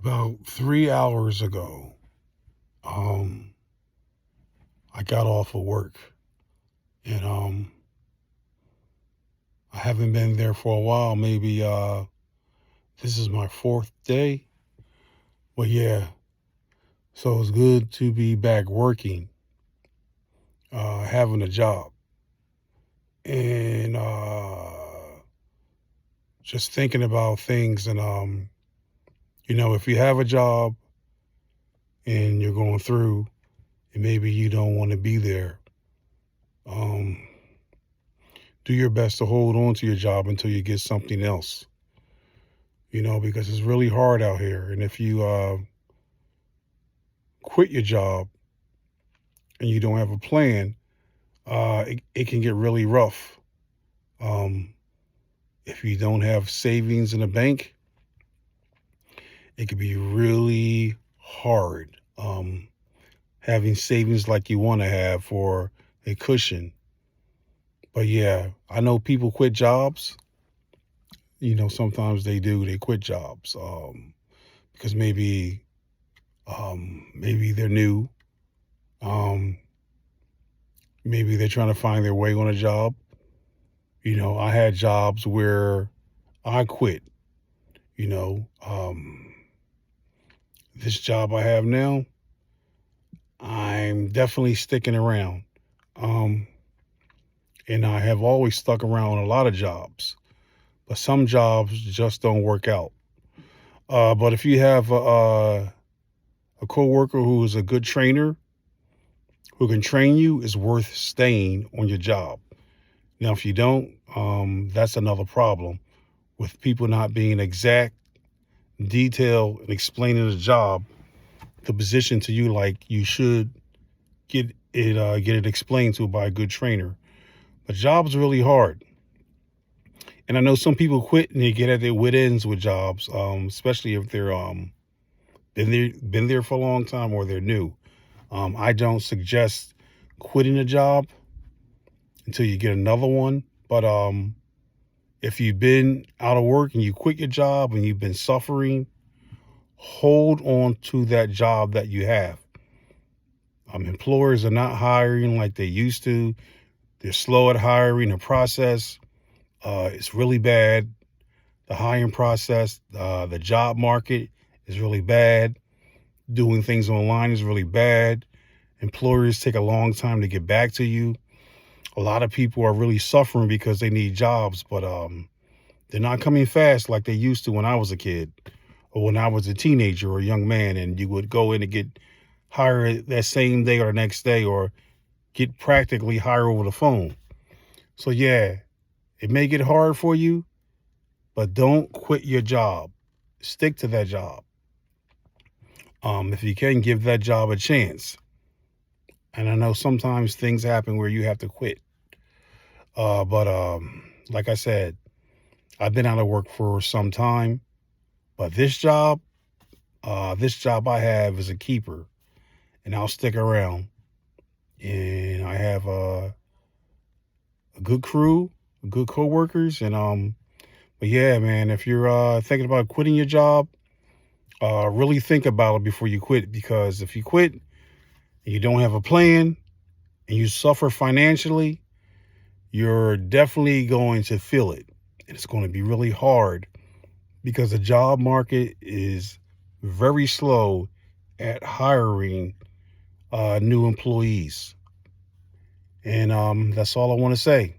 About 3 hours ago, um, I got off of work and I haven't been there for a while. Maybe this is my fourth day. But yeah, so it's good to be back working, having a job. And just thinking about things and if you have a job and you're going through and maybe you don't want to be there, um do your best to hold on to your job until you get something else, because it's really hard out here. And if you quit your job and you don't have a plan, it can get really rough. Um, if you don't have savings in a bank, it could be really hard having savings like you want to have for a cushion. But yeah, I know people quit jobs. Sometimes they do. They quit jobs because maybe they're new. Um, maybe they're trying to find their way on a job. I had jobs where I quit. You know, um, this job I have now, I'm definitely sticking around. Um, and I have always stuck around a lot of jobs, but some jobs just don't work out. But if you have a coworker who is a good trainer, who can train you, is worth staying on your job. Now, if you don't, that's another problem with people not being exact, detailed, and explaining the job, the position to you like you should get it explained to by a good trainer. The job's really hard. And I know some people quit and they get at their wit ends with jobs, especially if they're been there for a long time or they're new. I don't suggest quitting a job until you get another one. But if you've been out of work and you quit your job and you've been suffering, hold on to that job that you have. Employers are not hiring like they used to. They're slow at hiring. The process is really bad. The hiring process, the job market is really bad. Doing things online is really bad. Employers take a long time to get back to you. A lot of people are really suffering because they need jobs, but they're not coming fast like they used to when I was a kid or when I was a teenager or a young man, and you would go in and get hired that same day or the next day or get practically hired over the phone. So yeah, it may get hard for you, but don't quit your job. Stick to that job. If you can, give that job a chance. And I know sometimes things happen where you have to quit. But like I said, I've been out of work for some time, but this job I have is a keeper, and I'll stick around. And I have a good crew, good coworkers, and but yeah, man, if you're thinking about quitting your job, really think about it before you quit, because if you quit and you don't have a plan and you suffer financially, you're definitely going to feel it. And it's going to be really hard because the job market is very slow at hiring new employees. And that's all I want to say.